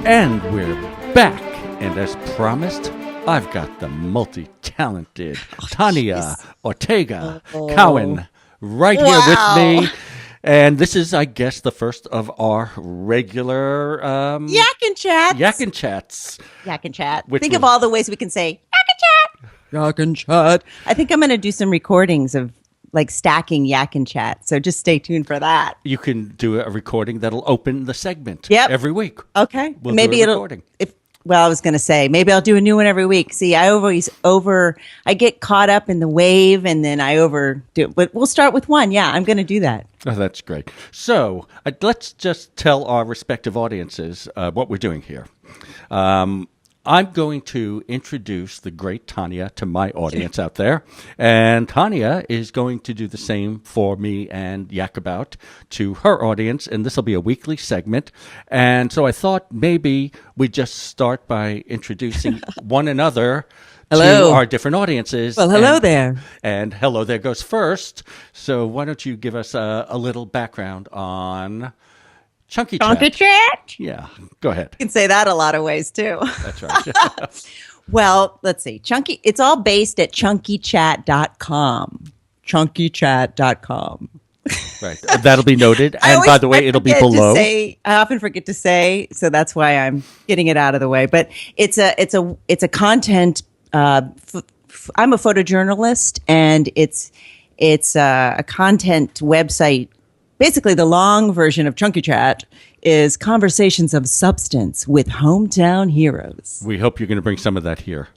And we're back. And as promised, I've got the multi-talented Tania Ortega-Cowan right here with me. And this is, I guess, the first of our regular Yak and Chats. Yak and Chats. Yak and Chat. Think of all the ways we can say Yak and Chat. Yak and Chat. I think I'm going to do some recordings of like stacking Yak and Chat. So just stay tuned for that. You can do a recording that'll open the segment every week. Okay. We'll maybe do a it'll recording. I was going to say, maybe I'll do a new one every week. See, I get caught up in the wave and then I overdo it. But we'll start with one. Yeah, I'm going to do that. Oh, that's great. So let's just tell our respective audiences what we're doing here. I'm going to introduce the great Tania to my audience out there. And Tania is going to do the same for me and Yak About to her audience. And this will be a weekly segment. And so I thought maybe we just start by introducing one another to our different audiences. Well, hello there. And hello there goes first. So why don't you give us a little background on Chunky Chat? Yeah, go ahead. You can say that a lot of ways too. That's right. Well, let's see. It's all based at chunkychat.com. Chunkychat.com. Right. That'll be noted. And by the way, it'll be below. I often forget to say, so that's why I'm getting it out of the way. But it's a content. I'm a photojournalist, and it's a content website. Basically, the long version of Chunky Chat is conversations of substance with hometown heroes. We hope you're going to bring some of that here.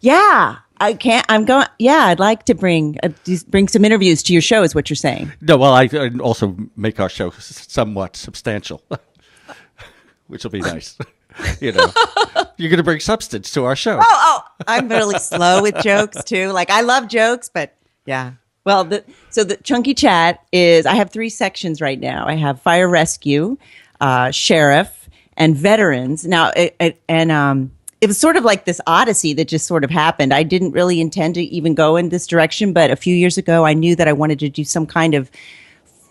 Yeah, I can't. I'm going. Yeah, I'd like to bring some interviews to your show. Is what you're saying? No, well, I also make our show somewhat substantial, which will be nice. You know, you're going to bring substance to our show. Oh, I'm really slow with jokes too. Like I love jokes, but yeah. Well, the Chunky Chat is, I have 3 sections right now. I have fire rescue, sheriff, and veterans. Now, it was sort of like this odyssey that just sort of happened. I didn't really intend to even go in this direction, but a few years ago, I knew that I wanted to do some kind of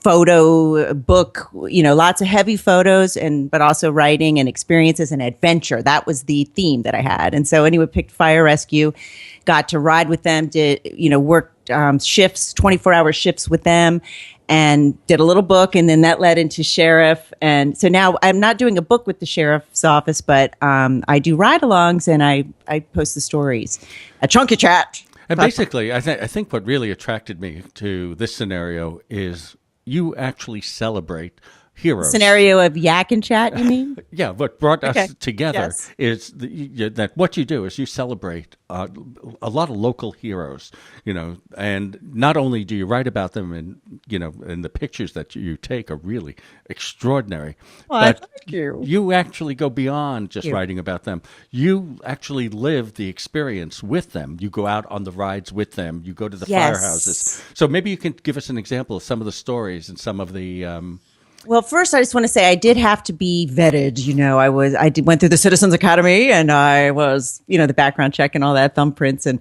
photo book, lots of heavy photos, but also writing and experiences and adventure. That was the theme that I had. And so anyway, picked fire rescue, got to ride with them, worked shifts, 24-hour shifts with them, and did a little book. And then that led into sheriff. And so now I'm not doing a book with the sheriff's office, but I do ride-alongs and I post the stories at Chunky Chat. And basically, I think what really attracted me to this scenario is you actually celebrate heroes. Scenario of Yak and Chat, you mean? Yeah, what brought us together is that what you do is you celebrate a lot of local heroes, and not only do you write about them and the pictures that you take are really extraordinary, but thank you. You actually go beyond just writing about them. You actually live the experience with them. You go out on the rides with them. You go to the firehouses. So maybe you can give us an example of some of the stories and some of the... Well, first, I just want to say I did have to be vetted. I went through the Citizens Academy, and I was, the background check and all that, thumbprints, and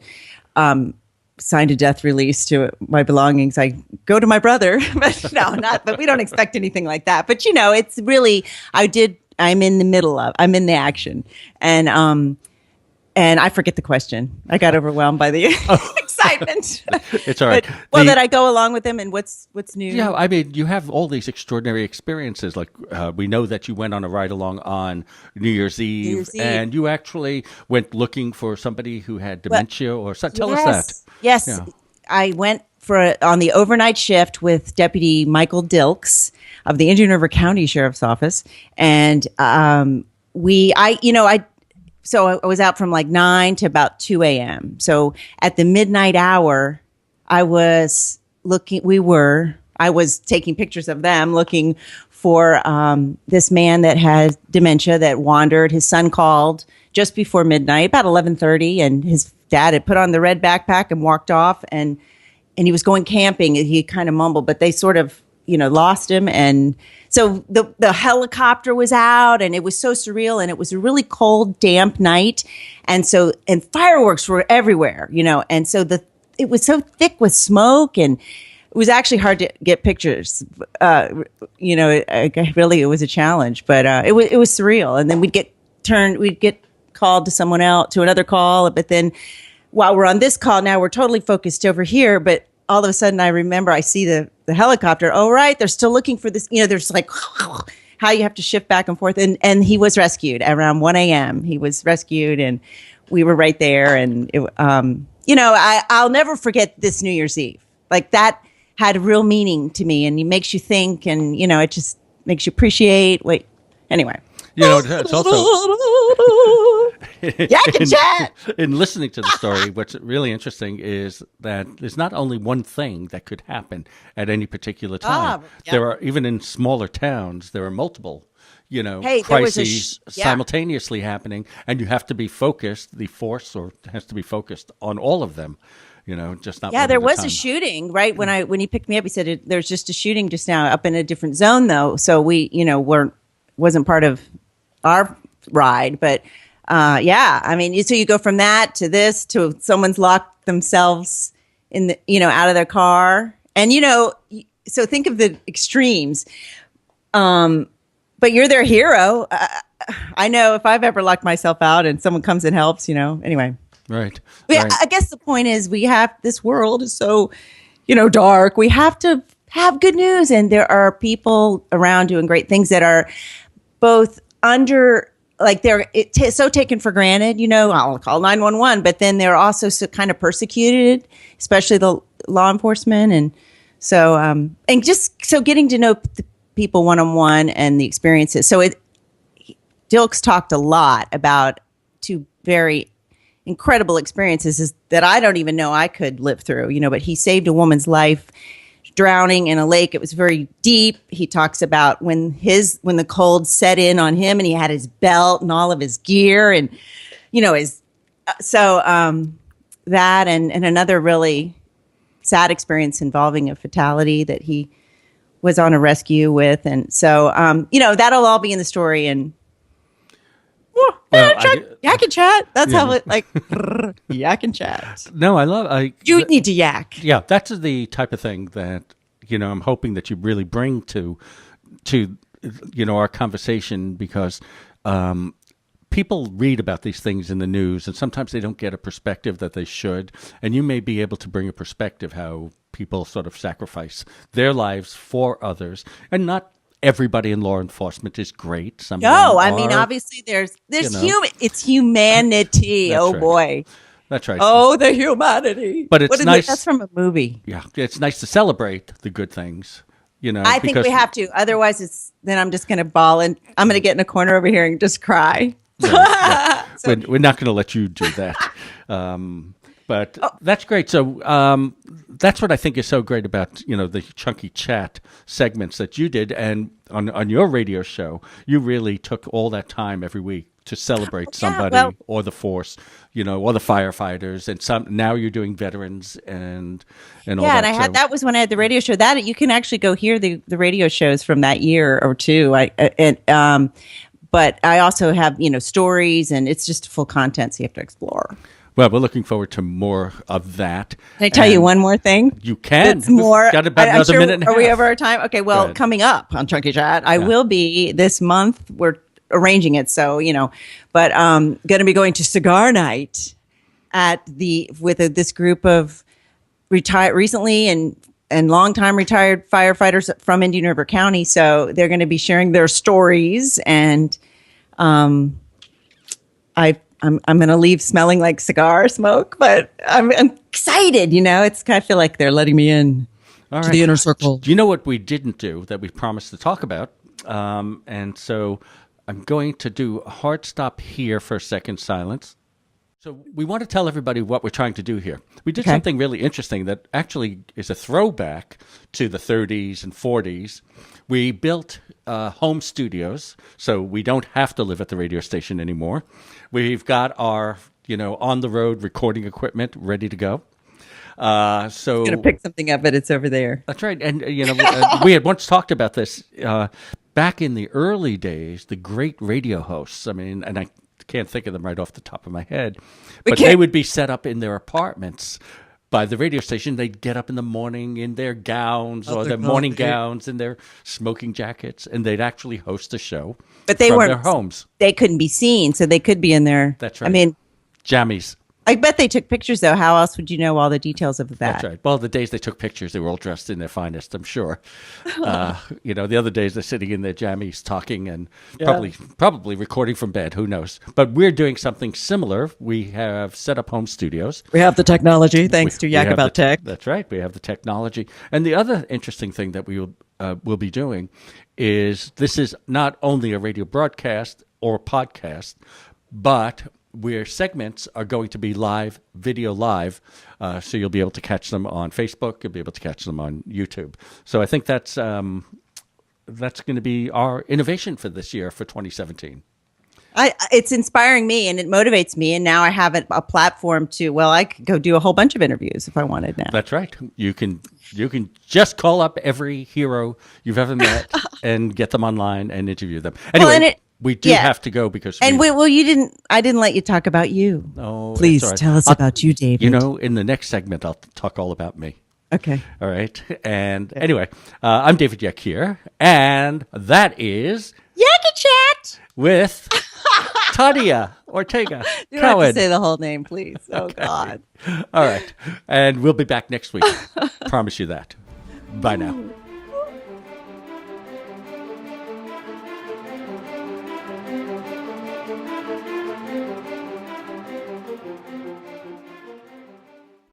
signed a death release to my belongings. I go to my brother, but but we don't expect anything like that. But it's really, I'm in the action, and I forget the question. I got overwhelmed by the excitement. It's all right. That I go along with them, and what's new? Yeah, I mean, you have all these extraordinary experiences. Like we know that you went on a ride along on New Year's Eve, and you actually went looking for somebody who had dementia or something. Tell us that. Yes, yeah. I went on the overnight shift with Deputy Michael Dilks of the Indian River County Sheriff's Office, and So I was out from like 9 to about 2 a.m. So at the midnight hour, I was taking pictures of them looking for this man that had dementia that wandered. His son called just before midnight, about 11:30, and his dad had put on the red backpack and walked off, and he was going camping. He kind of mumbled, but they sort of lost him. And so the helicopter was out, and it was so surreal, and it was a really cold, damp night. And fireworks were everywhere, and so it was so thick with smoke, and it was actually hard to get pictures. Really, it was a challenge, but it was surreal. And then we'd get called to someone else, to another call. But then while we're on this call now, we're totally focused over here. But all of a sudden, I remember I see the helicopter. Oh, right, they're still looking for this. There's like how you have to shift back and forth. And he was rescued around 1 a.m. He was rescued, and we were right there. And I'll never forget this New Year's Eve. Like that had a real meaning to me, and it makes you think, and it just makes you appreciate. Anyway. It's also Yak and chat. In listening to the story, what's really interesting is that there's not only one thing that could happen at any particular time. Yeah. There are, even in smaller towns, there are multiple, Hey, crises simultaneously happening, and you have to be focused. The force has to be focused on all of them. Just not. Yeah, one there at a was time. a shooting, right? When he picked me up, he said there's just a shooting just now up in a different zone, though. So we, wasn't part of our ride, but I mean, so you go from that to this to someone's locked themselves in the, out of their car, and so think of the extremes. But you're their hero. I know if I've ever locked myself out and someone comes and helps, anyway. Right. Yeah, Right. I guess the point is this world is so, dark. We have to have good news, and there are people around doing great things that are both so taken for granted. I'll call 911, but then they're also so kind of persecuted, especially the law enforcement, and so and just so getting to know the people one-on-one and the experiences. So Dilks talked a lot about two very incredible experiences that I don't even know I could live through, but he saved a woman's life drowning in a lake. It was very deep. He talks about when the cold set in on him and he had his belt and all of his gear and, that and another really sad experience involving a fatality that he was on a rescue with. And so, that'll all be in the story, and yak and chat. That's how it yak and chat. No, I love. You need to yak. Yeah, that's the type of thing that I'm hoping that you really bring to our conversation, because people read about these things in the news, and sometimes they don't get a perspective that they should. And you may be able to bring a perspective how people sort of sacrifice their lives for others, and not everybody in law enforcement is great. Some I mean, obviously there's it's humanity. That's Oh right. boy. That's right. Oh, the humanity. But it's nice. That's from a movie. Yeah, it's nice to celebrate the good things. I think we have to. Otherwise, then I'm just going to bawl, and I'm going to get in a corner over here and just cry. Yeah. We're not going to let you do that. But that's great. So that's what I think is so great about, the Chunky Chat segments that you did. And on your radio show, you really took all that time every week to celebrate somebody or the force, or the firefighters. And now you're doing veterans and all that. Yeah, and that was when I had the radio show. That you can actually go hear the radio shows from that year or two. But I also have, stories, and it's just full content, so you have to explore. Well, we're looking forward to more of that. Can I tell you one more thing? You can. It's more. Got about another minute and a half. Are we over our time? Okay, well, coming up on Chunky Chat, I will be this month. We're arranging it, so, but going to be going to Cigar Night with this group of recently and longtime retired firefighters from Indian River County. So they're going to be sharing their stories, and I'm going to leave smelling like cigar smoke, but I'm excited. I feel like they're letting me in to the inner circle. Do you know what we didn't do that we promised to talk about? And so I'm going to do a hard stop here for a second, silence. So we want to tell everybody what we're trying to do here. We did something really interesting that actually is a throwback to the 30s and 40s. We built home studios, so we don't have to live at the radio station anymore. We've got our, on-the-road recording equipment ready to go. So I'm going to pick something up, but it's over there. That's right. And, we had once talked about this back in the early days, the great radio hosts. I mean, and I can't think of them right off the top of my head, but they would be set up in their apartments by the radio station. They'd get up in the morning in their gowns or their their morning clothes. gowns and their smoking jackets, and they'd actually host a show But they from weren't. their homes. They couldn't be seen, so they could be in there. That's right. I mean, Jammies. I bet they took pictures, though. How else would you know all the details of that? That's right. Well, the days they took pictures, they were all dressed in their finest, I'm sure. The other days they're sitting in their jammies talking and probably recording from bed. Who knows? But we're doing something similar. We have set up home studios. We have the technology, thanks to We Yak have About Tech. That's right. We have the technology. And the other interesting thing that we will be doing is this is not only a radio broadcast or podcast, but where segments are going to be video live, so you'll be able to catch them on Facebook, you'll be able to catch them on YouTube. So I think that's going to be our innovation for this year, for 2017. It's inspiring me and it motivates me. And now I have a platform I could go do a whole bunch of interviews if I wanted now. That's right. You can just call up every hero you've ever met and get them online and interview them. Anyway, we do have to go because I didn't let you talk about you. Oh, please all right. tell us about you, David. In the next segment, I'll talk all about me. Okay. All right. And anyway, I'm David Yakir, and that is Yakir Chat with Tania Ortega-Cowan. You don't have to say the whole name, please. Oh, okay. God. All right. And we'll be back next week. Promise you that. Bye now.